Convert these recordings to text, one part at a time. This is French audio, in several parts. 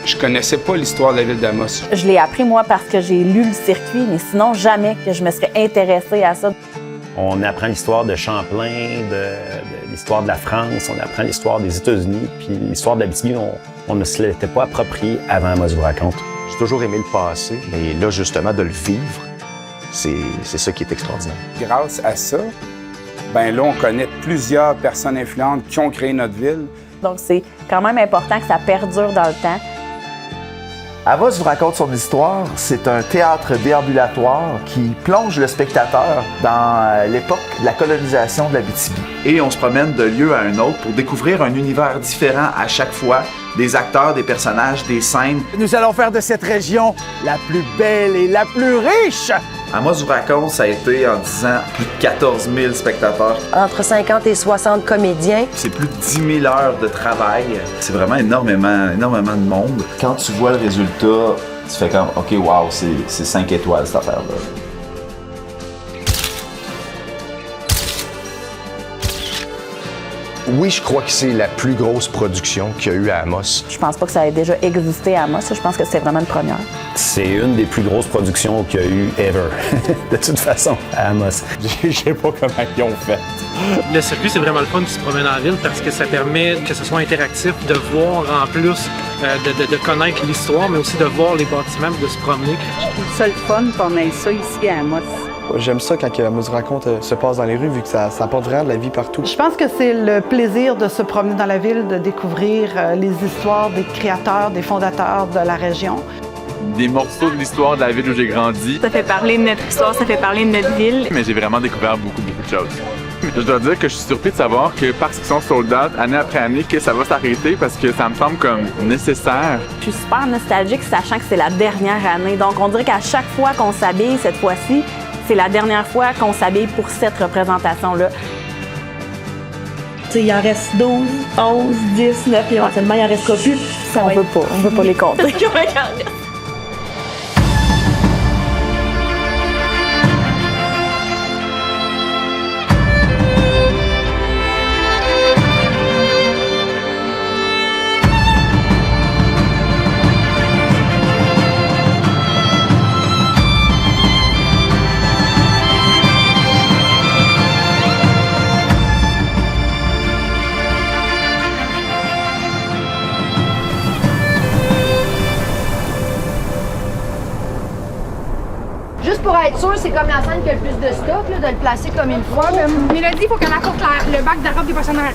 Je connaissais pas l'histoire de la ville d'Amos. Je l'ai appris, moi, parce que j'ai lu le circuit, mais sinon, jamais que je me serais intéressée à ça. On apprend l'histoire de Champlain, de l'histoire de la France, on apprend l'histoire des États-Unis, puis l'histoire de l'Abitibi, on ne se l'était pas approprié avant Amos vous raconte. J'ai toujours aimé le passé, mais là, justement, de le vivre, c'est ça qui est extraordinaire. Grâce à ça, ben là, on connaît plusieurs personnes influentes qui ont créé notre ville. Donc, c'est quand même important que ça perdure dans le temps. Amos vous raconte son histoire. C'est un théâtre déambulatoire qui plonge le spectateur dans l'époque de la colonisation de l'Abitibi. Et on se promène de lieu à un autre pour découvrir un univers différent à chaque fois, des acteurs, des personnages, des scènes. Nous allons faire de cette région la plus belle et la plus riche! Amos vous raconte, ça a été en 10 ans plus de 14 000 spectateurs. Entre 50 et 60 comédiens. C'est plus de 10 000 heures de travail. C'est vraiment énormément de monde. Quand tu vois le résultat, tu fais comme, OK, wow, c'est 5 étoiles cette affaire-là. Oui, je crois que c'est la plus grosse production qu'il y a eu à Amos. Je pense pas que ça ait déjà existé à Amos. Je pense que c'est vraiment une première. C'est une des plus grosses productions qu'il y a eu ever, de toute façon, à Amos. Je sais pas comment ils ont fait. Le circuit, c'est vraiment le fun qui se promène en ville parce que ça permet que ce soit interactif, de voir en plus, de connaître l'histoire, mais aussi de voir les bâtiments, de se promener. Je trouve ça le fun qu'on ait ça ici à Amos. J'aime ça quand Amos raconte se passe dans les rues, vu que ça apporte vraiment de la vie partout. Je pense que c'est le plaisir de se promener dans la ville, de découvrir les histoires des créateurs, des fondateurs de la région. Des morceaux de l'histoire de la ville où j'ai grandi. Ça fait parler de notre histoire, ça fait parler de notre ville. Mais j'ai vraiment découvert beaucoup de choses. Je dois dire que je suis surpris de savoir que parce qu'ils sont sold out année après année, que ça va s'arrêter parce que ça me semble comme nécessaire. Je suis super nostalgique, sachant que c'est la dernière année. Donc, on dirait qu'à chaque fois qu'on s'habille, cette fois-ci, c'est la dernière fois qu'on s'habille pour cette représentation-là. Il en reste 12, 11, 10, 9, et éventuellement, il en restera plus. On ne peut pas les compter. Juste pour être sûr, c'est comme la scène qui a le plus de stock, là, de le placer comme il faut. Mélodie, il faut qu'elle apporte le bac de robe des personnages.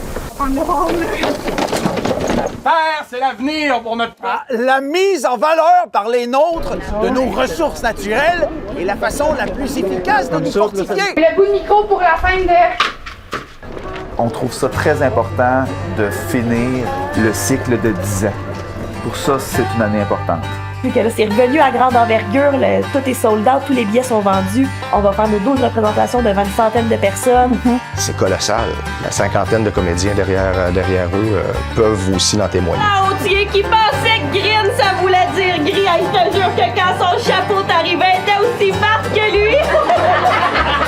Terre, c'est l'avenir pour notre pays. La mise en valeur par les nôtres de nos ressources naturelles est la façon la plus efficace de nous fortifier. Le bout de micro pour la fin de... On trouve ça très important de finir le cycle de 10 ans. Pour ça, c'est une année importante. Vu que là, c'est revenu à grande envergure, tout est sold out, tous les billets sont vendus. On va faire nos 12 représentations devant une centaine de personnes. C'est colossal. La cinquantaine de comédiens derrière eux peuvent aussi en témoigner. Ah, Autier qui pensait que green, ça voulait dire gris. Ah, je te jure que quand son chapeau t'arrivait, elle était aussi verte que lui.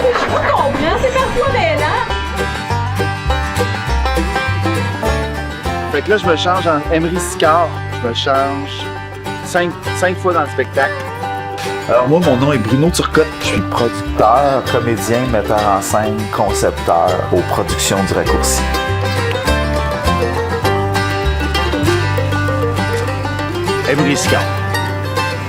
Je comprends, c'est parfois mêlant. Fait que là, je me change en Emery Sicard. Je me change 5 fois dans le spectacle. Alors moi, mon nom est Bruno Turcotte. Je suis producteur, comédien, metteur en scène, concepteur aux productions du Raccourci. Emery Sicard.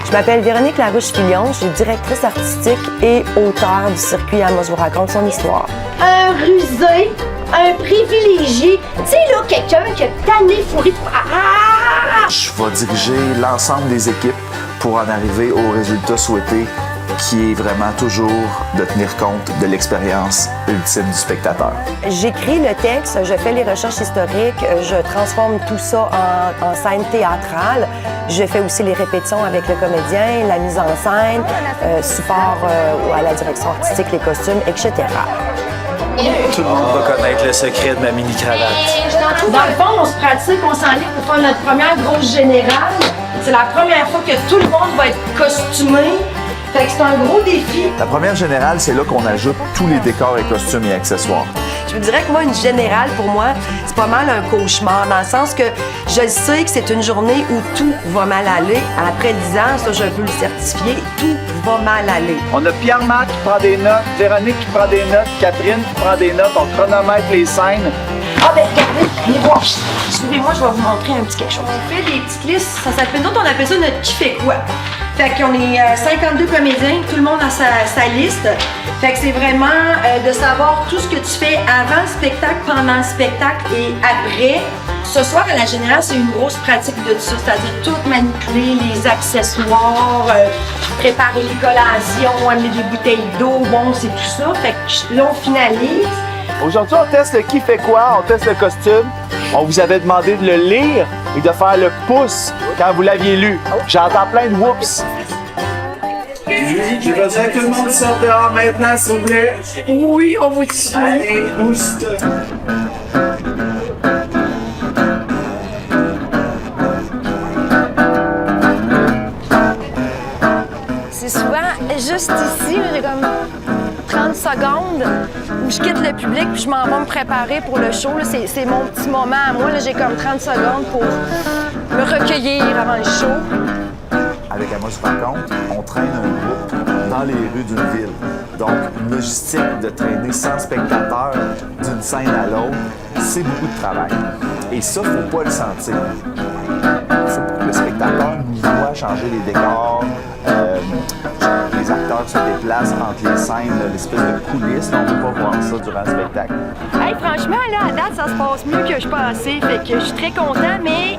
Je m'appelle Véronique Larouche-Fillon, je suis directrice artistique et auteure du circuit Amos vous raconte son histoire. Un rusé, un privilégié, tu sais là, quelqu'un qui a tanné fourré pour... Je vais diriger l'ensemble des équipes pour en arriver au résultat souhaité, qui est vraiment toujours de tenir compte de l'expérience ultime du spectateur. J'écris le texte, je fais les recherches historiques, je transforme tout ça en scène théâtrale. Je fais aussi les répétitions avec le comédien, la mise en scène, support à la direction artistique, les costumes, etc. Tout le monde va connaître le secret de ma mini-cravate. Dans le fond, on se pratique, on s'enligne pour faire notre première grosse générale. C'est la première fois que tout le monde va être costumé. Fait que c'est un gros défi. La première générale, c'est là qu'on ajoute tous les décors et costumes et accessoires. Je vous dirais que moi, une générale, pour moi, c'est pas mal un cauchemar, dans le sens que je sais que c'est une journée où tout va mal aller. Après 10 ans, ça, je peux le certifier, tout va mal aller. On a Pierre-Marc qui prend des notes, Véronique qui prend des notes, Catherine qui prend des notes, on chronomètre les scènes. Ah ben regardez, venez voir. Suivez-moi, je vais vous montrer un petit quelque chose. On fait des petites listes, ça s'appelle, nous, on appelle ça notre qui fait quoi. Fait qu'on est 52 comédiens, tout le monde a sa liste. Fait que c'est vraiment de savoir tout ce que tu fais avant le spectacle, pendant le spectacle et après. Ce soir, à la Générale, c'est une grosse pratique de ça, c'est-à-dire tout manipuler, les accessoires, préparer les collations, amener des bouteilles d'eau, bon, c'est tout ça. Fait que là, on finalise. Aujourd'hui, on teste le qui fait quoi, on teste le costume. On vous avait demandé de le lire et de faire le pouce quand vous l'aviez lu. J'entends plein de whoops. J'ai besoin que tout le monde sorte dehors maintenant, s'il vous plaît. Oui, on vous tue. Allez, pousse-toi. C'est souvent juste ici, j'ai comme 30 secondes où je quitte le public puis je m'en vais me préparer pour le show. C'est mon petit moment à moi. J'ai comme 30 secondes pour me recueillir avant le show. Avec Amos Raconte, on traîne un groupe dans les rues d'une ville. Donc, une logistique de traîner 100 spectateurs d'une scène à l'autre, c'est beaucoup de travail. Et ça, faut pas le sentir. Faut pas que le spectateur nous voit changer les décors, les acteurs se déplacent entre les scènes, l'espèce de coulisses. On ne peut pas voir ça durant le spectacle. Hey, franchement, là, à date, ça se passe mieux que je pensais. Fait que je suis très content, mais...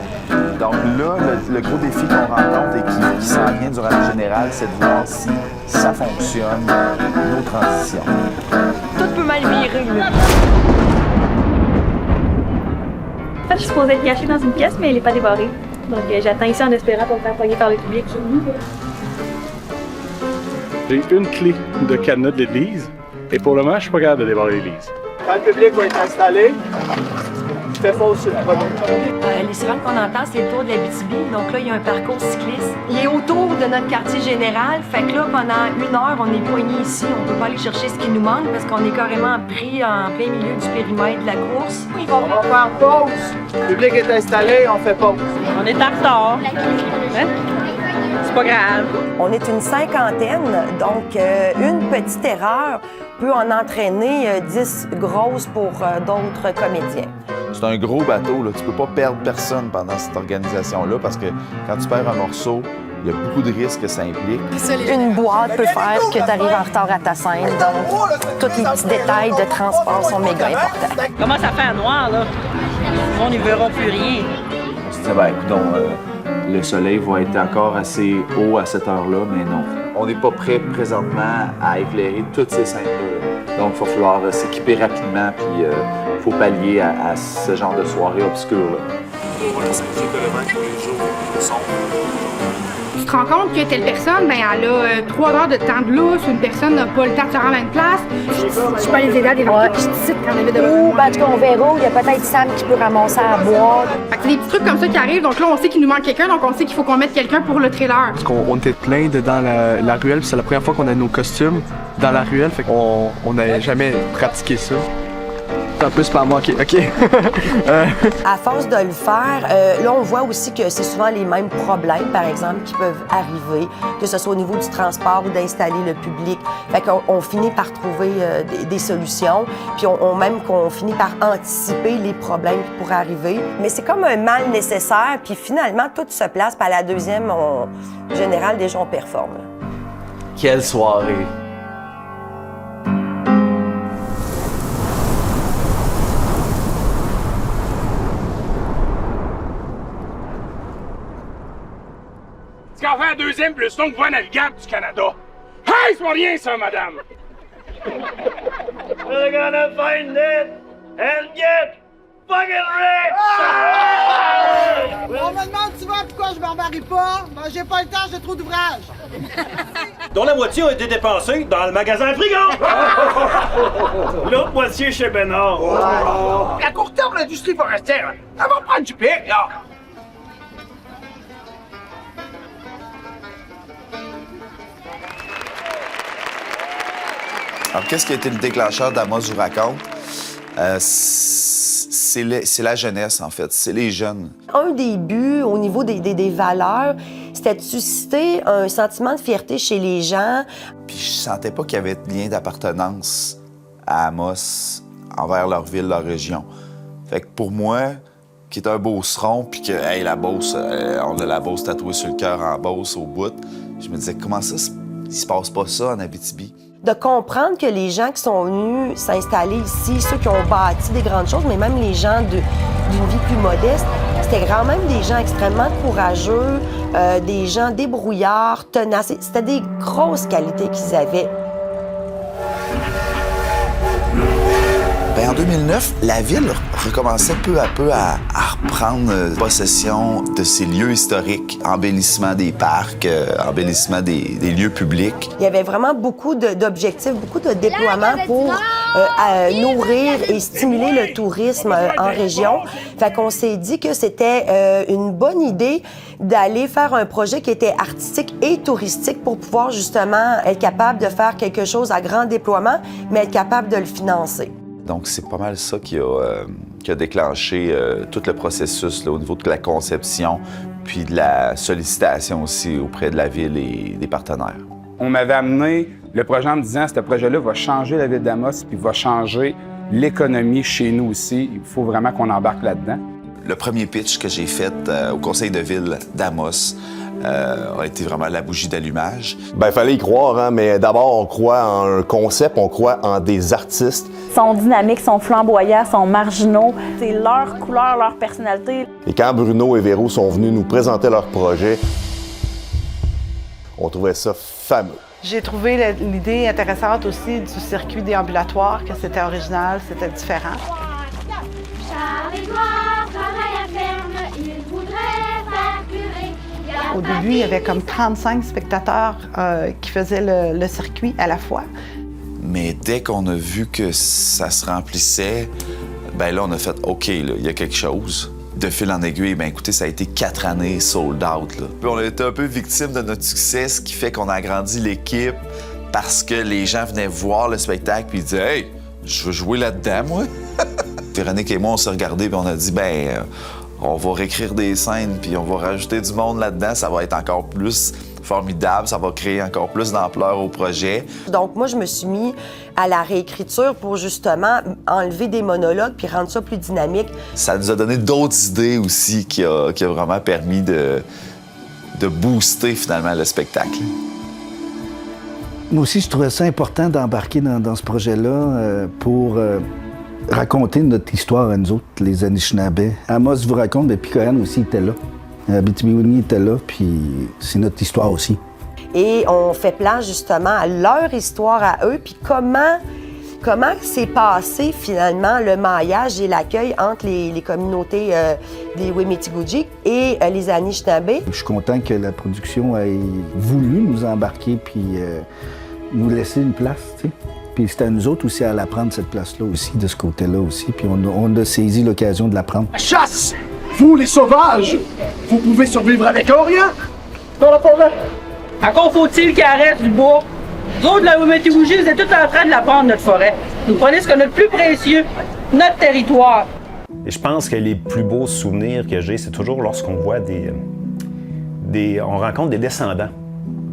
Donc là, le gros défi qu'on rencontre et qui s'en vient durant le général, c'est de voir si ça fonctionne, nos transitions. Tout peut mal virer, là. En fait, je suis supposée être cachée dans une pièce, mais elle n'est pas dévorée. Donc, j'attends ici en espérant pour me faire pogner par le public. J'ai une clé de cadenas de l'église et pour le moment, je suis pas capable de débarrer l'église. Quand le public va être installé, je fais fausse sur le premier. Les sirènes qu'on entend, c'est le tour de l'Abitibi. Donc là, il y a un parcours cycliste. Il est autour de notre quartier général. Fait que là, pendant 1 heure, on est poigné ici. On peut pas aller chercher ce qui nous manque parce qu'on est carrément pris en plein milieu du périmètre de la course. On va faire pause. Le public est installé, on fait pause. On est en retard. Hein? C'est pas grave. On est une cinquantaine, donc une petite erreur peut en entraîner 10 grosses pour d'autres comédiens. C'est un gros bateau, là. Tu peux pas perdre personne pendant cette organisation-là parce que quand tu perds un morceau, il y a beaucoup de risques que ça implique. Une boîte peut faire que tu arrives en retard à ta scène, donc tous les petits détails de transport sont méga importants. Comment ça fait à noir, là? On ne verra plus rien. On se dit, ben écoute, le soleil va être encore assez haut à cette heure-là, mais non. On n'est pas prêt présentement à éclairer toutes ces scènes-là. Donc, il va falloir s'équiper rapidement, puis il faut pallier à ce genre de soirée obscure-là. Tu te rends compte que telle personne, ben, elle a 3 heures de temps de lousse, une personne n'a pas le temps de se rendre à une place. Je peux aller les aider à développer des petits sites quand on avait de Ou, ben, en tout cas, on verra. Il y a peut-être Sam qui peut ramasser à boire. Fait que c'est des petits trucs comme ça qui arrivent. Donc là, on sait qu'il nous manque quelqu'un, donc on sait qu'il faut qu'on mette quelqu'un pour le trailer. Parce qu'on était plein dans la ruelle, puis c'est la première fois qu'on a nos costumes dans la ruelle, fait qu'on n'avait jamais pratiqué ça. Un peu c'est pas moi, OK. À force de le faire, là, on voit aussi que c'est souvent les mêmes problèmes, par exemple, qui peuvent arriver, que ce soit au niveau du transport ou d'installer le public. Fait qu'on finit par trouver des solutions, puis même qu'on finit par anticiper les problèmes qui pourraient arriver. Mais c'est comme un mal nécessaire, puis finalement, tout se place, puis à la deuxième, en général, déjà, on performe. Quelle soirée! Ce qu'on fait la deuxième plus longue voie navigable du Canada. Hey, c'est pas rien ça, madame! We're gonna find it and get fucking rich! On me demande souvent pourquoi je m'en marie pas. Ben, j'ai pas le temps, j'ai trop d'ouvrages. Dont la moitié a été dépensée dans le magasin Frigo! L'autre moitié chez Bénard. À court terme, l'industrie forestière, elle va prendre du pic, là! Alors, qu'est-ce qui a été le déclencheur d'Amos vous raconte? C'est la jeunesse, en fait. C'est les jeunes. Un des buts au niveau des valeurs, c'était de susciter un sentiment de fierté chez les gens. Puis je sentais pas qu'il y avait de lien d'appartenance à Amos envers leur ville, leur région. Fait que pour moi, qui est un Beauceron, puis que, hey, la Beauce, on a la Beauce tatouée sur le cœur en Beauce au bout, je me disais, comment ça, il se passe pas ça en Abitibi? De comprendre que les gens qui sont venus s'installer ici, ceux qui ont bâti des grandes choses, mais même les gens d'une vie plus modeste, c'était quand même des gens extrêmement courageux, des gens débrouillards, tenaces. C'était des grosses qualités qu'ils avaient. Bien, en 2009, la ville recommençait peu à peu à reprendre possession de ces lieux historiques, embellissement des parcs, embellissement des lieux publics. Il y avait vraiment beaucoup d'objectifs, beaucoup de déploiements pour nourrir et stimuler le tourisme en région. Fait qu'on s'est dit que c'était une bonne idée d'aller faire un projet qui était artistique et touristique pour pouvoir justement être capable de faire quelque chose à grand déploiement, mais être capable de le financer. Donc, c'est pas mal ça qui a déclenché tout le processus là, au niveau de la conception, puis de la sollicitation aussi auprès de la ville et des partenaires. On m'avait amené le projet en me disant que ce projet-là va changer la ville d'Amos puis va changer l'économie chez nous aussi. Il faut vraiment qu'on embarque là-dedans. Le premier pitch que j'ai fait au conseil de ville d'Amos a été vraiment la bougie d'allumage. Bien, il fallait y croire, hein, mais d'abord, on croit en un concept, on croit en des artistes. Ils sont dynamiques, sont flamboyants, sont marginaux. C'est leur couleur, leur personnalité. Et quand Bruno et Véro sont venus nous présenter leur projet, on trouvait ça fameux. J'ai trouvé l'idée intéressante aussi du circuit déambulatoire, que c'était original, c'était différent. Au début, il y avait comme 35 spectateurs qui faisaient le circuit à la fois. Mais dès qu'on a vu que ça se remplissait, ben là, on a fait « OK, là, il y a quelque chose ». De fil en aiguille, ben écoutez, ça a été 4 années sold out. Là. Puis on a été un peu victime de notre succès, ce qui fait qu'on a agrandi l'équipe parce que les gens venaient voir le spectacle puis ils disaient « Hey, je veux jouer là-dedans, moi! » Véronique et moi, on s'est regardés puis on a dit « Ben, on va réécrire des scènes puis on va rajouter du monde là-dedans, ça va être encore plus formidable, ça va créer encore plus d'ampleur au projet. » Donc moi, je me suis mis à la réécriture pour justement enlever des monologues puis rendre ça plus dynamique. Ça nous a donné d'autres idées aussi qui a vraiment permis de booster finalement le spectacle. Moi aussi, je trouvais ça important d'embarquer dans ce projet-là pour raconter notre histoire à nous autres, les Anishinabés. Amos vous raconte, mais Picoyan aussi était là. Abitibi-Wini était là, puis c'est notre histoire aussi. Et on fait place justement à leur histoire à eux, puis comment s'est passé finalement le maillage et l'accueil entre les communautés des Wimitigujik et les Anishinabés. Je suis content que la production ait voulu nous embarquer puis nous laisser une place, tu sais. Puis c'était à nous autres aussi à la prendre, cette place-là aussi, de ce côté-là aussi. Puis on a saisi l'occasion de la prendre. Chasse! Vous, les sauvages, vous pouvez survivre avec rien dans la forêt. Encore faut-il qu'il arrête du bois. Nous autres, la Wimitigujik, vous êtes tous en train de la prendre, notre forêt. Vous prenez ce qu'on a de plus précieux, notre territoire. Et je pense que les plus beaux souvenirs que j'ai, c'est toujours lorsqu'on voit on rencontre des descendants,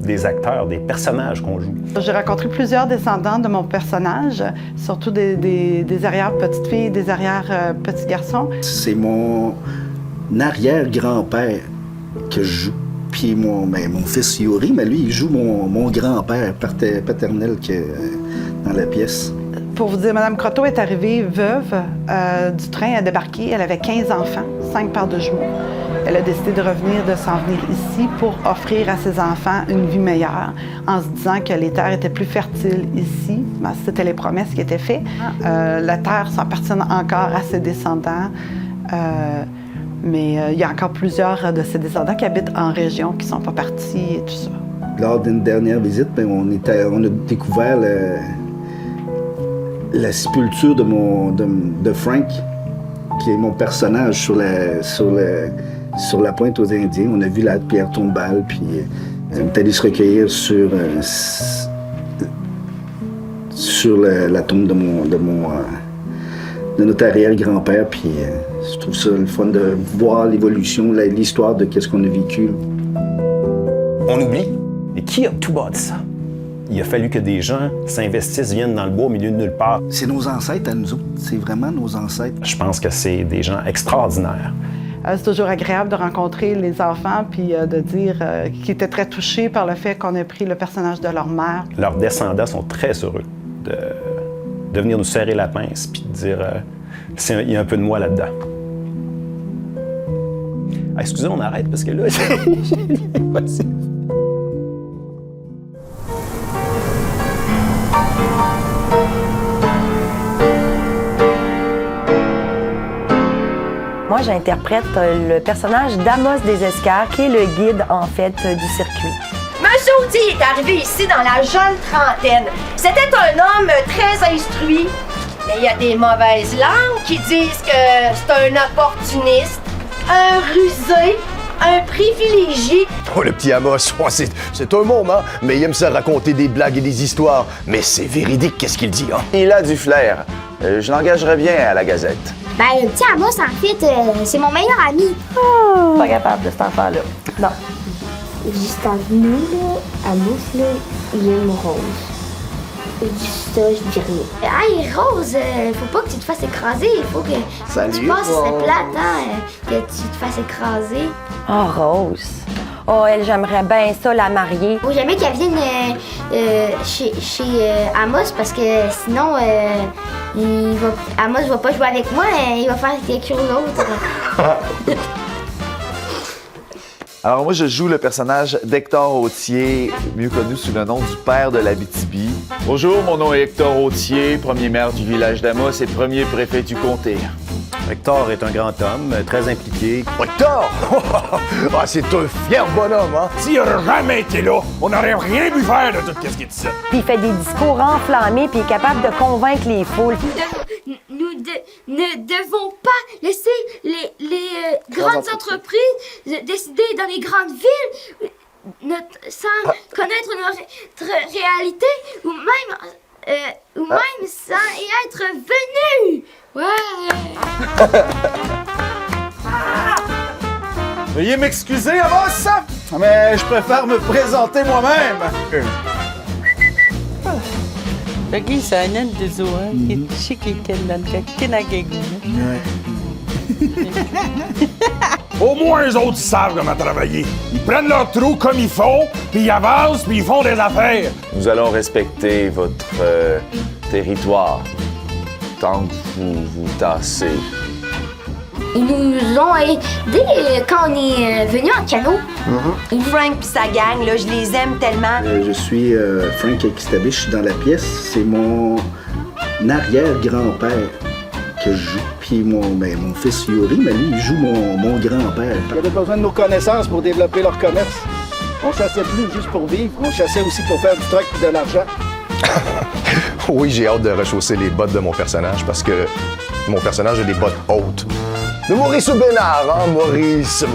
des acteurs, des personnages qu'on joue. J'ai rencontré plusieurs descendants de mon personnage, surtout des arrière-petites-filles, des arrière-petits-garçons. C'est mon arrière-grand-père que je joue. Puis mon fils Yuri, mais lui, il joue mon grand-père paternel dans la pièce. Pour vous dire, Mme Croteau est arrivée veuve du train à débarquer. Elle avait 15 enfants, 5 paires de jumeaux. Elle a décidé de s'en venir ici pour offrir à ses enfants une vie meilleure, en se disant que les terres étaient plus fertiles ici. Ben, c'était les promesses qui étaient faites. La terre appartient encore à ses descendants. Mais il y a encore plusieurs de ces descendants qui habitent en région, qui ne sont pas partis et tout ça. Lors d'une dernière visite, on a découvert la sépulture de Frank, qui est mon personnage sur la pointe aux Indiens. On a vu la pierre tombale, puis on est allé se recueillir sur la tombe notre arrière-grand-père, puis je trouve ça le fun de voir l'évolution, l'histoire de qu'est-ce qu'on a vécu. On oublie. Et qui a tout bâti ça? Il a fallu que des gens s'investissent, viennent dans le bois au milieu de nulle part. C'est nos ancêtres à nous autres. C'est vraiment nos ancêtres. Je pense que c'est des gens extraordinaires. C'est toujours agréable de rencontrer les enfants puis de dire qu'ils étaient très touchés par le fait qu'on ait pris le personnage de leur mère. Leurs descendants sont très heureux de venir nous serrer la pince puis de dire il y a un peu de moi là-dedans. Ah, excusez, on arrête parce que là, c'est impossible. Moi, j'interprète le personnage d'Amos Desescars, qui est le guide, en fait, du circuit. Monsieur Audy est arrivé ici dans la jeune trentaine. C'était un homme très instruit. Mais il y a des mauvaises langues qui disent que c'est un opportuniste, un rusé, un privilégié. Oh, le petit Amos, oh, c'est un môme, hein? Mais il aime ça raconter des blagues et des histoires. Mais c'est véridique, qu'est-ce qu'il dit, hein? Il a du flair. Je l'engagerais bien à la Gazette. Ben, le petit Amos, en fait, c'est mon meilleur ami. Pas capable de cet enfant-là. Non. Juste en nous, là, Amos, là, il aime Rose. Ça, je dis rien. Hey, Rose, faut pas que tu te fasses écraser. Il faut que tu passes, c'est plate, hein, que tu te fasses écraser. Oh, Rose. Oh, elle, j'aimerais bien ça, la marier. Faut jamais qu'elle vienne chez Amos parce que sinon, Amos va pas jouer avec moi, il va faire quelque chose d'autre. Alors moi, je joue le personnage d'Hector Authier, mieux connu sous le nom du père de l'Abitibi. Bonjour, mon nom est Hector Authier, premier maire du village d'Amos et premier préfet du comté. Hector est un grand homme, très impliqué. Hector! Ah, c'est un fier bonhomme, hein? S'il n'aurait jamais été là, on n'aurait rien pu faire de tout ce qui est ici. Puis il fait des discours enflammés, puis il est capable de convaincre les foules. Nous ne devons pas laisser les grandes entreprises décider dans les grandes villes sans connaître notre réalité ou même sans y être venus. Ouais! Veuillez m'excuser, Amos, mais je préfère me présenter moi-même. Lagi sana nduzuan, shikiken kinagaguna. Au moins, les autres, ils savent comment travailler. Ils prennent leur trou comme ils font, puis ils avancent, puis ils font des affaires. Nous allons respecter votre territoire tant que vous vous tassez. Ils nous ont aidés quand on est venu en canot. Frank et sa gang, là, je les aime tellement. Je suis Frank Ekistabé, je suis dans la pièce. C'est mon arrière-grand-père que je joue. Puis mon fils Yuri, mais lui, il joue mon grand-père. Ils avaient besoin de nos connaissances pour développer leur commerce. On chassait plus juste pour vivre, on chassait aussi pour faire du truc et de l'argent. Oui, j'ai hâte de rechausser les bottes de mon personnage parce que mon personnage a des bottes hautes. De Maurice Bénard, hein, Maurice.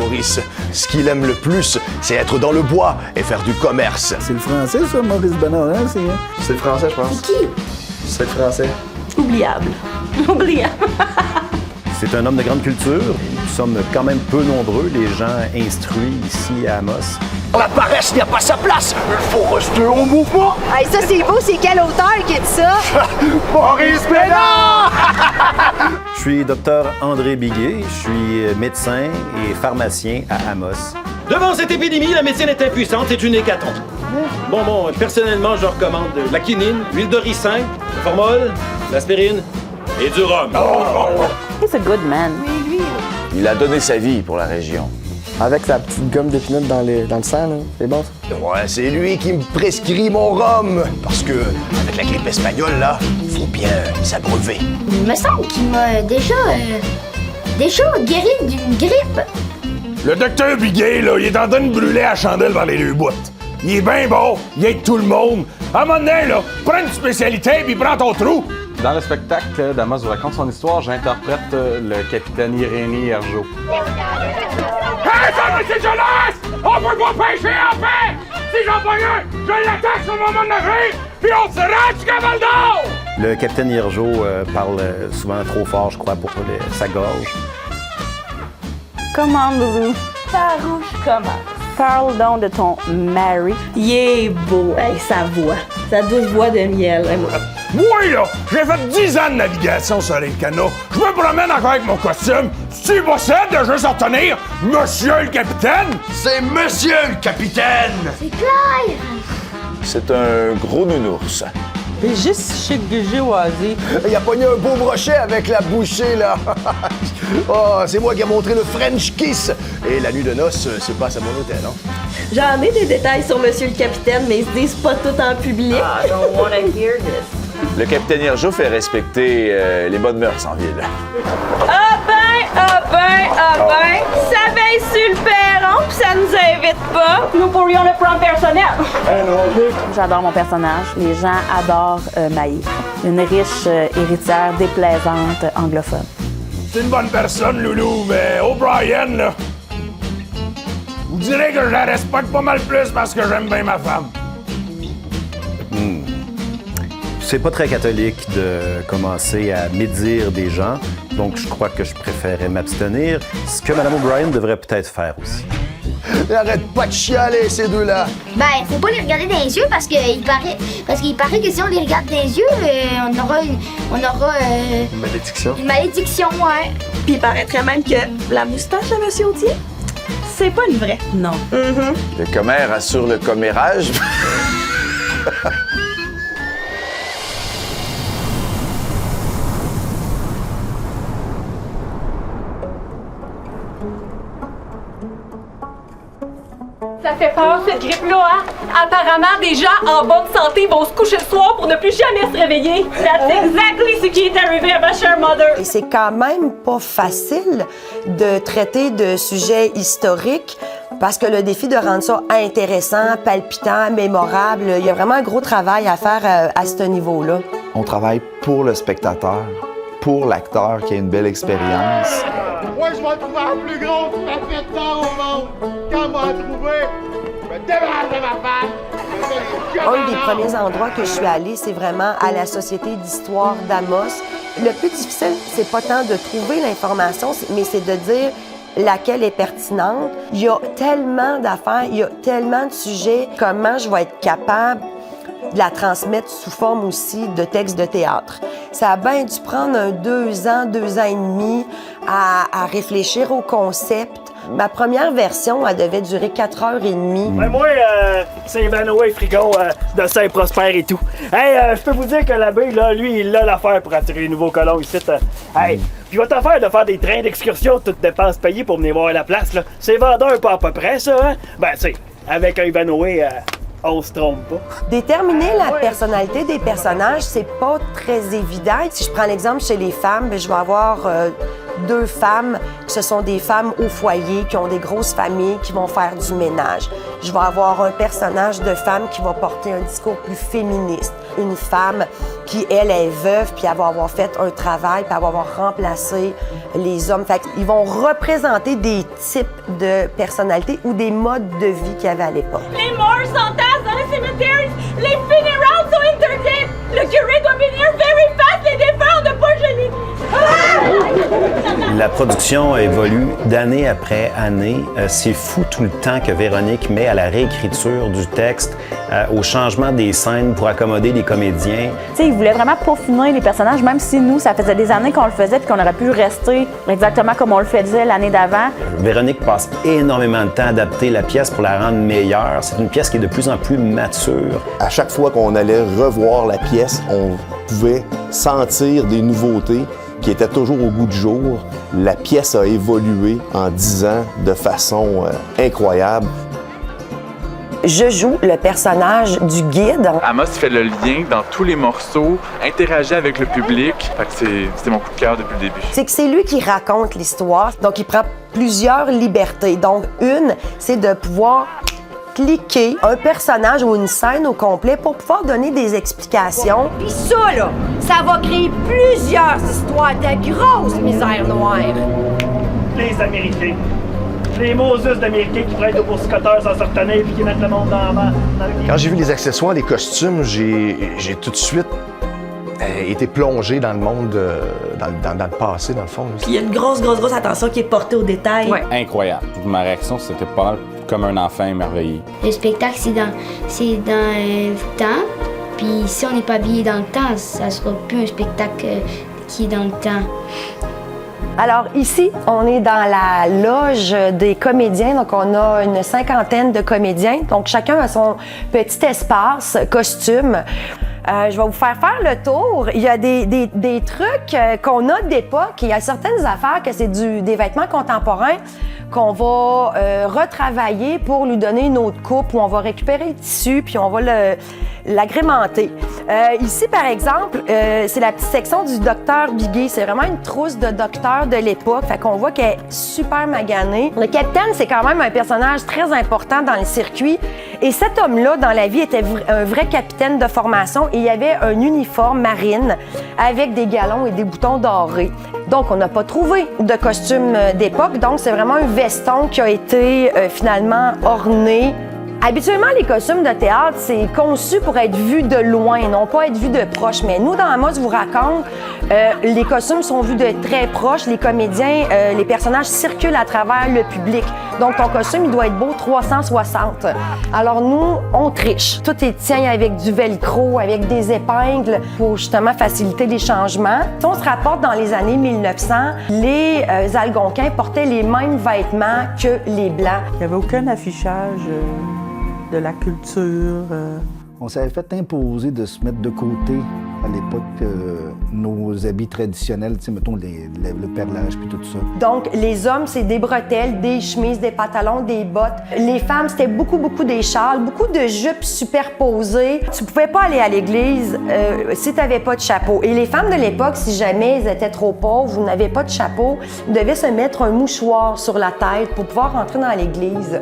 Ce qu'il aime le plus, c'est être dans le bois et faire du commerce. C'est le français, ça, Maurice Bénard, hein? C'est le français, je pense. C'est qui? C'est le français. Oubliable. Oubliable. C'est un homme de grande culture. Nous sommes quand même peu nombreux, les gens instruits ici à Amos. La paresse n'a pas sa place. Il faut rester au mouvement. Hey, ça, c'est beau. C'est quel auteur qui a dit ça? Maurice Bénard! Je suis docteur André Biguet, je suis médecin et pharmacien à Amos. Devant cette épidémie, la médecine est impuissante, c'est une hécatombe. Bon, personnellement, je recommande la quinine, l'huile de ricin, le formol, l'aspirine et du rhum. He's a good man. Il a donné sa vie pour la région. Avec sa petite gomme d'épinette dans le sang, là. C'est bon, ça? Ouais, c'est lui qui me prescrit mon rhum. Parce que, avec la grippe espagnole, là, faut bien s'abreuver. Il me semble qu'il m'a déjà guéri d'une grippe. Le docteur Biguet, là, il est en train de brûler la chandelle dans les deux bouts. Il est bien bon, il aide tout le monde. À un moment donné, là, prends une spécialité puis prends ton trou. Dans le spectacle d'Amos vous raconte son histoire, j'interprète le capitaine Irénée Hergeau. Hey, ça, monsieur Jonas! On peut pas pêcher en paix! Si j'en pogne un, je l'attaque sur mon monde navire, puis on se rate du cavale d'or! Le capitaine Hirjo parle souvent trop fort, je crois, pour sa gorge. Commande, Loulou. Farouche commence. Parle donc de ton mari. Il est beau, hey, sa voix. Sa douce voix de miel. Oui, là, j'ai fait 10 ans de navigation sur les canaux. Je me promène encore avec mon costume. C'est possible de juste en tenir Monsieur le Capitaine? C'est Monsieur le Capitaine! C'est clair! C'est un gros nounours. C'est juste chic géoisé. Il a pogné un beau brochet avec la bouchée, là. Oh, c'est moi qui ai montré le French Kiss. Et la nuit de noces, c'est pas à mon hôtel, hein? J'en ai des détails sur Monsieur le Capitaine, mais ils se disent pas tout en public. I don't wanna hear this. Le capitaine Hirjo fait respecter les bonnes mœurs en ville. Ah ben, ça veille sur le perron, pis ça nous invite pas. Nous pourrions le prendre personnel. J'adore mon personnage. Les gens adorent Maï. Une riche héritière déplaisante anglophone. C'est une bonne personne, Loulou, mais O'Brien, là... Vous direz que je la respecte pas mal plus parce que j'aime bien ma femme. C'est pas très catholique de commencer à médire des gens, donc je crois que je préférais m'abstenir, ce que Mme O'Brien devrait peut-être faire aussi. Arrête pas de chialer, ces deux-là! Ben, faut pas les regarder dans les yeux parce qu'il paraît que si on les regarde dans les yeux, on aura Une malédiction? une malédiction, ouais. Puis il paraîtrait même que la moustache à Monsieur Autier, c'est pas une vraie. Non. Le commère assure le commérage. Ça fait peur, cette grippe-là, hein? Apparemment, des gens en bonne santé vont se coucher le soir pour ne plus jamais se réveiller. That's exactly ce qui est arrivé à ma chère mother. Et c'est quand même pas facile de traiter de sujets historiques parce que le défi de rendre ça intéressant, palpitant, mémorable, il y a vraiment un gros travail à faire à ce niveau-là. On travaille pour le spectateur, pour l'acteur qui a une belle expérience. Moi, je vais trouver la plus grosse tapette d'or au monde. Quand on va la trouver, je me débarrasse de ma femme. Un des premiers endroits que je suis allée, c'est vraiment à la Société d'histoire d'Amos. Le plus difficile, c'est pas tant de trouver l'information, mais c'est de dire laquelle est pertinente. Il y a tellement d'affaires, il y a tellement de sujets. Comment je vais être capable de la transmettre sous forme aussi de textes de théâtre. Ça a bien dû prendre 2 ans et demi à réfléchir au concept. Ma première version, elle devait durer 4h30. Ben moi, c'est Vanoé Frigon de Saint-Prosper et tout. Hey, je peux vous dire que l'abbé, là, lui, il a l'affaire pour attirer les nouveaux colons ici. Hey, puis votre affaire de faire des trains d'excursion, toutes dépenses payées pour venir voir la place, là, c'est vendeur pas à peu près, ça, hein? Ben, tu sais, avec un Vanoé, on se trompe pas. Déterminer la personnalité des personnages, c'est pas très évident. Si je prends l'exemple chez les femmes, je vais avoir 2 femmes, ce sont des femmes au foyer, qui ont des grosses familles, qui vont faire du ménage. Je vais avoir un personnage de femme qui va porter un discours plus féministe. Une femme qui, elle, est veuve, puis elle va avoir fait un travail, puis elle va avoir remplacé les hommes. Fait qu'ils vont représenter des types de personnalités ou des modes de vie qu'il y avait à l'époque. Les morts s'entassent dans les cimetières, les funerals sont interdits. Le curé doit venir very fast, les défunts de pas geler. La production évolue d'année après année. C'est fou tout le temps que Véronique met à la réécriture du texte, au changement des scènes pour accommoder les comédiens. Tu sais, il voulait vraiment peaufiner les personnages, même si nous, ça faisait des années qu'on le faisait puis qu'on aurait pu rester exactement comme on le faisait l'année d'avant. Véronique passe énormément de temps à adapter la pièce pour la rendre meilleure. C'est une pièce qui est de plus en plus mature. À chaque fois qu'on allait revoir la pièce, on pouvait sentir des nouveautés qui étaient toujours au goût du jour. La pièce a évolué en 10 ans de façon incroyable. Je joue le personnage du guide. Amos fait le lien dans tous les morceaux, interagit avec le public. Fait que c'était mon coup de cœur depuis le début. C'est que c'est lui qui raconte l'histoire, donc il prend plusieurs libertés. Donc une, c'est de pouvoir cliquer un personnage ou une scène au complet pour pouvoir donner des explications. Puis ça, là, ça va créer plusieurs histoires de grosses misères noires. Les Américains. Les Moses d'Américains qui prennent au boursicoteur sans se retenir puis qui mettent le monde dans le Quand j'ai vu les accessoires, les costumes, j'ai tout de suite été plongé dans le monde, dans le passé, dans le fond. Puis il y a une grosse attention qui est portée aux détails. Ouais. Incroyable. Ma réaction, c'était pas mal comme un enfant émerveillé. Le spectacle, c'est dans le temps. Puis si on n'est pas habillé dans le temps, ça sera plus un spectacle qui est dans le temps. Alors ici, on est dans la loge des comédiens. Donc on a une 50aine de comédiens. Donc chacun a son petit espace, costume. Je vais vous faire le tour. Il y a des trucs qu'on a d'époque. Il y a certaines affaires que c'est des vêtements contemporains qu'on va retravailler pour lui donner une autre coupe, où on va récupérer le tissu puis on va l'agrémenter. Ici, par exemple, c'est la petite section du docteur Biguet. C'est vraiment une trousse de docteur de l'époque. Fait qu'on voit qu'elle est super maganée. Le capitaine, c'est quand même un personnage très important dans le circuit. Et cet homme-là, dans la vie, était un vrai capitaine de formation et il y avait un uniforme marine avec des galons et des boutons dorés. Donc, on n'a pas trouvé de costume d'époque. Donc, c'est vraiment un veston qui a été finalement orné. Habituellement, les costumes de théâtre, c'est conçu pour être vu de loin, non pas être vu de proche. Mais nous, dans Amos vous raconte, les costumes sont vus de très proche. Les comédiens, les personnages circulent à travers le public. Donc, ton costume, il doit être beau 360. Alors, nous, on triche. Tout est tient avec du velcro, avec des épingles pour justement faciliter les changements. Si on se rapporte dans les années 1900, les Algonquins portaient les mêmes vêtements que les Blancs. Il n'y avait aucun affichage de la culture. On s'avait fait imposer de se mettre de côté à l'époque nos habits traditionnels, tu sais, mettons le perlage puis tout ça. Donc, les hommes, c'est des bretelles, des chemises, des pantalons, des bottes. Les femmes, c'était beaucoup des châles, beaucoup de jupes superposées. Tu pouvais pas aller à l'église si tu n'avais pas de chapeau. Et les femmes de l'époque, si jamais elles étaient trop pauvres ou n'avaient pas de chapeau, devaient se mettre un mouchoir sur la tête pour pouvoir rentrer dans l'église.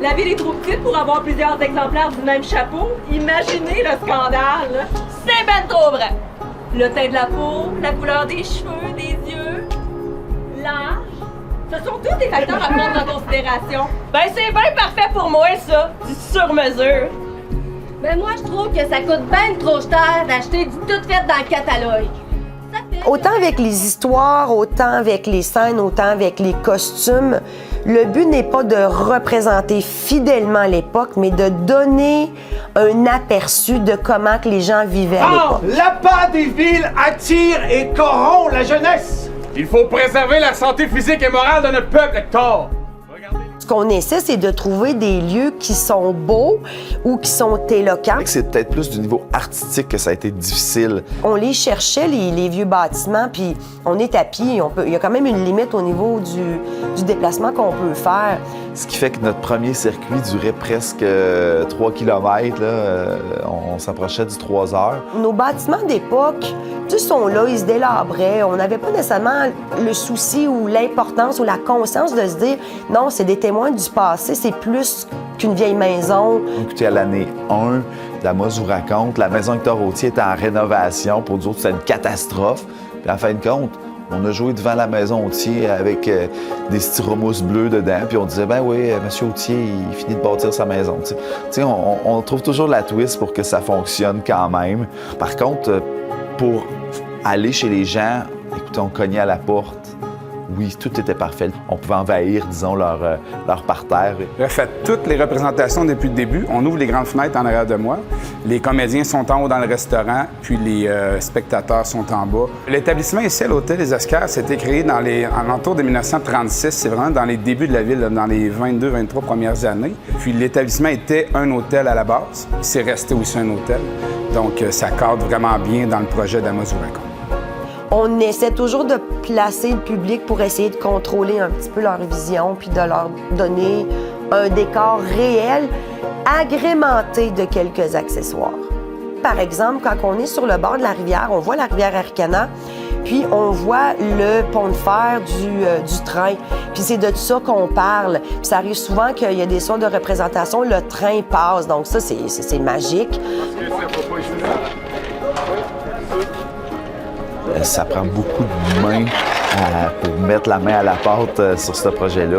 La ville est trop petite pour avoir plusieurs exemplaires du même chapeau. Imaginez le scandale. C'est ben trop vrai. Le teint de la peau, la couleur des cheveux, des yeux, l'âge. Ce sont tous des facteurs à prendre en considération. Ben c'est bien parfait pour moi, ça. Du sur-mesure. Ben moi, je trouve que ça coûte ben trop cher d'acheter du tout fait dans le catalogue. Autant avec les histoires, autant avec les scènes, autant avec les costumes, le but n'est pas de représenter fidèlement l'époque, mais de donner un aperçu de comment que les gens vivaient à l'époque. L'appât des villes attire et corrompt la jeunesse. Il faut préserver la santé physique et morale de notre peuple, Hector. Ce qu'on essaie, c'est de trouver des lieux qui sont beaux ou qui sont éloquents. C'est peut-être plus du niveau artistique que ça a été difficile. On les cherchait, les vieux bâtiments, puis on est à pied. Il y a quand même une limite au niveau du déplacement qu'on peut faire. Ce qui fait que notre premier circuit durait presque 3 km. On s'approchait du 3 heures. Nos bâtiments d'époque, ils sont là, ils se délabraient. On n'avait pas nécessairement le souci ou l'importance ou la conscience de se dire non, c'est des témoins du passé, c'est plus qu'une vieille maison. Écoutez, à l'année 1 d'Amos vous raconte, la maison Hector Routier était en rénovation. Pour nous autres, c'était une catastrophe. Puis en fin de compte, on a joué devant la maison Autier avec des styromousse bleus dedans, puis on disait, ben oui, monsieur Autier, il finit de bâtir sa maison. T'sais, on trouve toujours la twist pour que ça fonctionne quand même. Par contre, pour aller chez les gens, écoutez, on cognait à la porte. Oui, tout était parfait. On pouvait envahir, disons, leur parterre. J'ai fait toutes les représentations depuis le début. On ouvre les grandes fenêtres en arrière de moi. Les comédiens sont en haut dans le restaurant, puis les spectateurs sont en bas. L'établissement ici, à l'Hôtel des Oscars, c'était créé en l'entour de 1936. C'est vraiment dans les débuts de la ville, dans les 22-23 premières années. Puis l'établissement était un hôtel à la base. C'est resté aussi un hôtel. Donc, ça cadre vraiment bien dans le projet d'Amos vous raconte. On essaie toujours de placer le public pour essayer de contrôler un petit peu leur vision puis de leur donner un décor réel agrémenté de quelques accessoires. Par exemple, quand on est sur le bord de la rivière, on voit la rivière Arcana, puis on voit le pont de fer du train. Puis c'est de tout ça qu'on parle. Puis ça arrive souvent qu'il y a des soirs de représentation, le train passe. Donc ça, c'est magique. Ça prend beaucoup de mains pour mettre la main à la pâte sur ce projet-là.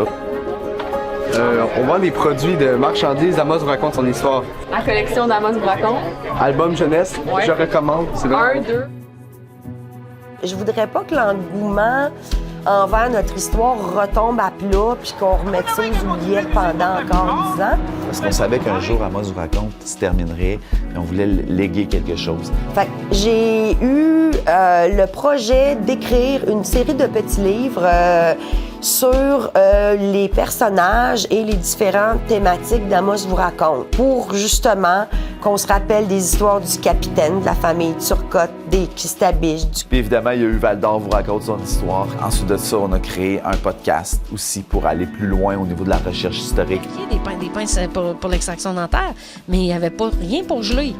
On vend des produits de marchandises. Amos vous raconte son histoire. La collection d'Amos vous raconte. Album jeunesse, Ouais. je recommande. C'est vraiment... 1, 2. Je voudrais pas que l'engouement envers notre histoire retombe à plat puis qu'on remette ça aux oubliettes pendant encore 10 ans. Parce qu'on savait qu'un jour, Amos vous raconte se terminerait et on voulait léguer quelque chose. Fait que j'ai eu le projet d'écrire une série de petits livres sur les personnages et les différentes thématiques d'Amos vous raconte pour justement qu'on se rappelle des histoires du capitaine, de la famille Turcotte, des Kistabiches. Puis évidemment, il y a eu Val d'Or vous raconte son histoire. Ensuite de ça, on a créé un podcast aussi pour aller plus loin au niveau de la recherche historique. Il y a des pinces pour l'extraction dentaire, mais il n'y avait pas rien pour geler.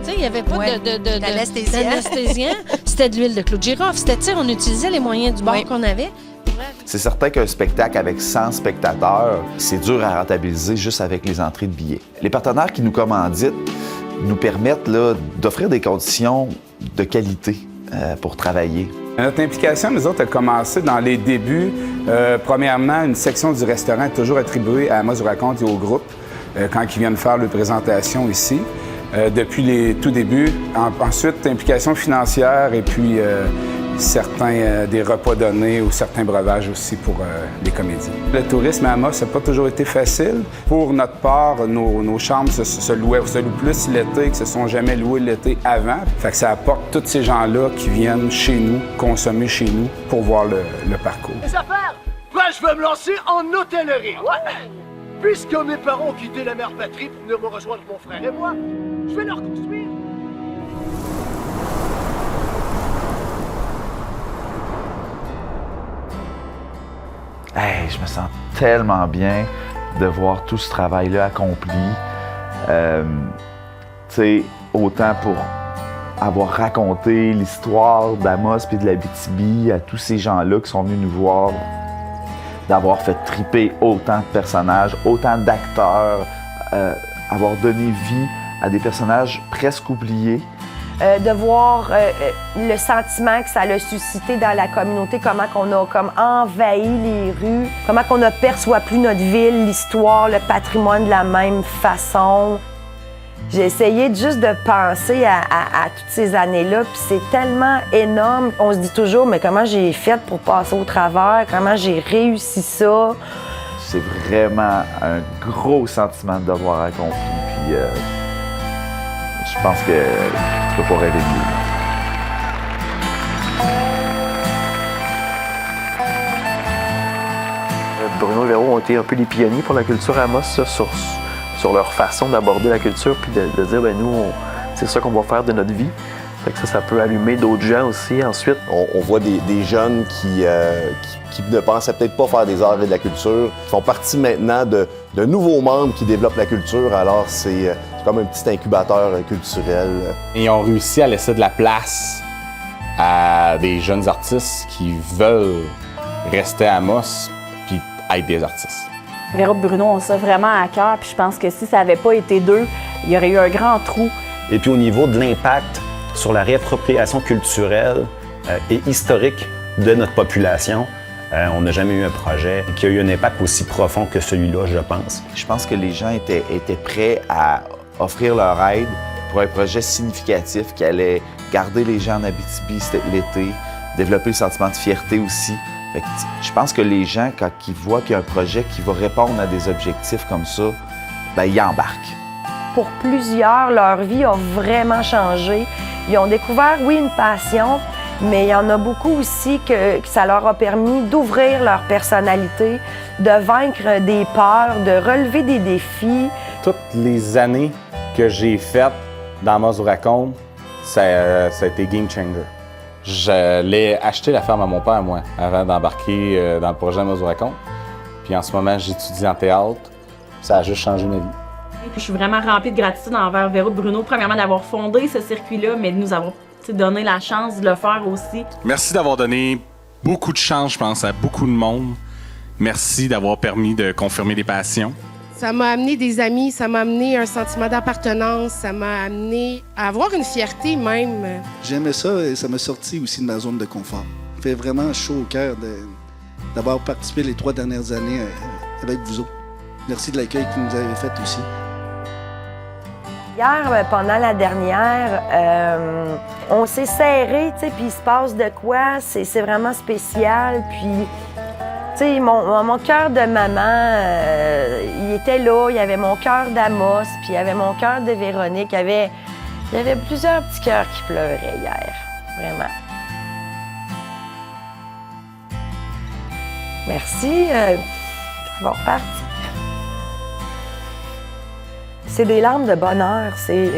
Tu sais, il n'y avait pas d'anesthésiant. C'était de l'huile de clou de girofle. C'était, on utilisait les moyens du bord qu'on avait. C'est certain qu'un spectacle avec 100 spectateurs, c'est dur à rentabiliser juste avec les entrées de billets. Les partenaires qui nous commanditent nous permettent d'offrir des conditions de qualité pour travailler. Notre implication, nous autres, a commencé dans les débuts. Premièrement, une section du restaurant est toujours attribuée à Amos vous raconte et au groupe quand ils viennent faire leur présentation ici. Depuis les tout débuts. Ensuite, implication financière et puis certains des repas donnés ou certains breuvages aussi pour les comédiens. Le tourisme à Amos n'a pas toujours été facile. Pour notre part, nos chambres se louent plus l'été, que se sont jamais louées l'été avant. Fait que ça apporte tous ces gens-là qui viennent chez nous, consommer chez nous pour voir le parcours. Les affaires? Moi, je veux me lancer en hôtellerie. Ouais. Puisque mes parents ont quitté la mère patrie pour venir me rejoindre mon frère et moi, je vais leur construire. Hey, je me sens tellement bien de voir tout ce travail-là accompli. Tu sais, autant pour avoir raconté l'histoire d'Amos puis de l'Abitibi à tous ces gens-là qui sont venus nous voir, d'avoir fait triper autant de personnages, autant d'acteurs, avoir donné vie à des personnages presque oubliés. De voir le sentiment que ça a suscité dans la communauté, comment qu'on a envahi les rues, comment qu'on ne perçoit plus notre ville, l'histoire, le patrimoine de la même façon. J'ai essayé juste de penser à toutes ces années-là, puis c'est tellement énorme. On se dit toujours, mais comment j'ai fait pour passer au travers, comment j'ai réussi ça. C'est vraiment un gros sentiment de devoir accompli, puis je pense que je peux pas rêver mieux. Bruno et Véro ont été un peu les pionniers pour la culture à Amos, sur leur façon d'aborder la culture, puis de dire, ben nous, c'est ça qu'on va faire de notre vie. Fait que ça peut allumer d'autres gens aussi ensuite. On voit des jeunes qui ne pensaient peut-être pas faire des arts et de la culture, qui font partie maintenant de nouveaux membres qui développent la culture. Alors, c'est comme un petit incubateur culturel. Ils ont réussi à laisser de la place à des jeunes artistes qui veulent rester à Amos puis être des artistes. Véro et Bruno ont ça vraiment à cœur, puis je pense que si ça n'avait pas été d'eux, il y aurait eu un grand trou. Et puis au niveau de l'impact sur la réappropriation culturelle et historique de notre population, on n'a jamais eu un projet qui a eu un impact aussi profond que celui-là, je pense. Je pense que les gens étaient prêts à offrir leur aide pour un projet significatif qui allait garder les gens en Abitibi l'été, développer le sentiment de fierté aussi. Fait que je pense que les gens, quand ils voient qu'il y a un projet qui va répondre à des objectifs comme ça, ben ils embarquent. Pour plusieurs, leur vie a vraiment changé. Ils ont découvert, oui, une passion, mais il y en a beaucoup aussi que ça leur a permis d'ouvrir leur personnalité, de vaincre des peurs, de relever des défis. Toutes les années que j'ai faites dans Amos vous raconte, ça a été game changer. J'allais acheter la ferme à mon père, moi, avant d'embarquer dans le projet Amos vous raconte. Puis en ce moment, j'étudie en théâtre. Ça a juste changé ma vie. Puis je suis vraiment remplie de gratitude envers Véro et Bruno, premièrement d'avoir fondé ce circuit-là, mais de nous avoir donné la chance de le faire aussi. Merci d'avoir donné beaucoup de chance, je pense, à beaucoup de monde. Merci d'avoir permis de confirmer des passions. Ça m'a amené des amis, ça m'a amené un sentiment d'appartenance, ça m'a amené à avoir une fierté même. J'aimais ça et ça m'a sorti aussi de ma zone de confort. Ça fait vraiment chaud au cœur d'avoir participé les 3 dernières années avec vous autres. Merci de l'accueil que vous nous avez fait aussi. Hier, pendant la dernière, on s'est serré, tu sais, puis il se passe de quoi, c'est vraiment spécial, puis, tu sais, mon cœur de maman, il était là, il y avait mon cœur d'Amos, puis il y avait mon cœur de Véronique, il y avait plusieurs petits cœurs qui pleuraient hier, vraiment. Merci, bon, parti. C'est des larmes de bonheur, c'est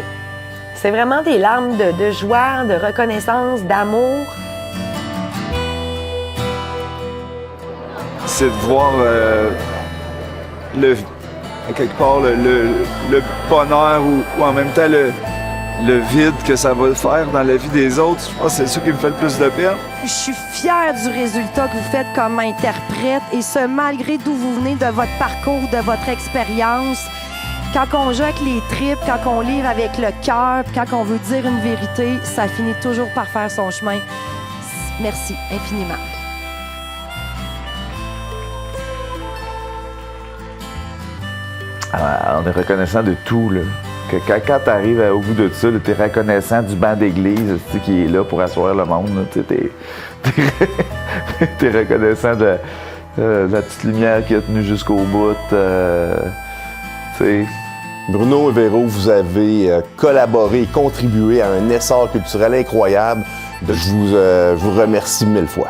vraiment des larmes de joie, de reconnaissance, d'amour. C'est de voir quelque part le bonheur ou en même temps le vide que ça va faire dans la vie des autres. Je pense que c'est ça qui me fait le plus de peine. Je suis fière du résultat que vous faites comme interprète, et ce, malgré d'où vous venez, de votre parcours, de votre expérience. Quand on joue avec les tripes, quand on livre avec le cœur, quand on veut dire une vérité, ça finit toujours par faire son chemin. Merci infiniment. On est reconnaissant de tout, là. Que quand tu arrives au bout de ça, tu es reconnaissant du banc d'église qui est là pour asseoir le monde. Tu es reconnaissant de la petite lumière qui a tenu jusqu'au bout. Bruno et Véro, vous avez collaboré et contribué à un essor culturel incroyable. Je vous remercie 1000 fois.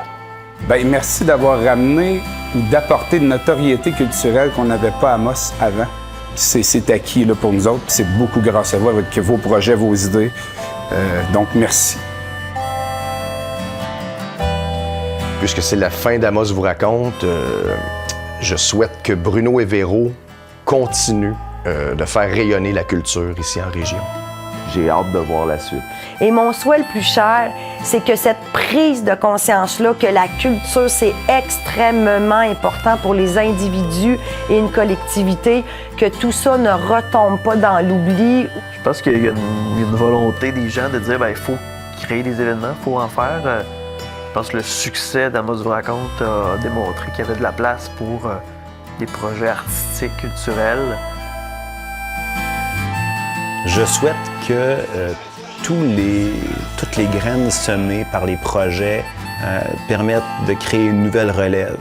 Bien, merci d'avoir ramené ou d'apporter une notoriété culturelle qu'on n'avait pas à Amos avant. C'est acquis là, pour nous autres. C'est beaucoup grâce à vous avec vos projets, vos idées. Donc, merci. Puisque c'est la fin d'Amos vous raconte, je souhaite que Bruno et Véro continuent de faire rayonner la culture ici en région. J'ai hâte de voir la suite. Et mon souhait le plus cher, c'est que cette prise de conscience-là, que la culture, c'est extrêmement important pour les individus et une collectivité, que tout ça ne retombe pas dans l'oubli. Je pense qu'il y a une volonté des gens de dire il faut créer des événements, il faut en faire. Je pense que le succès d'Amos vous raconte a démontré qu'il y avait de la place pour des projets artistiques, culturels. Je souhaite que toutes les graines semées par les projets permettent de créer une nouvelle relève,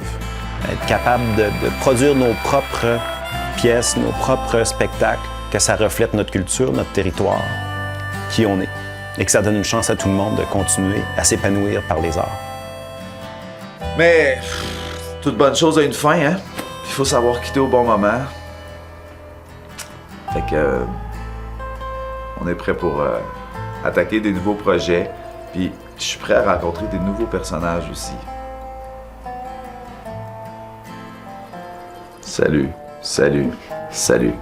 être capable de produire nos propres pièces, nos propres spectacles, que ça reflète notre culture, notre territoire, qui on est, et que ça donne une chance à tout le monde de continuer à s'épanouir par les arts. Mais toute bonne chose a une fin, hein? Il faut savoir quitter au bon moment. Fait que on est prêt pour attaquer des nouveaux projets, puis je suis prêt à rencontrer des nouveaux personnages aussi. Salut, salut, salut.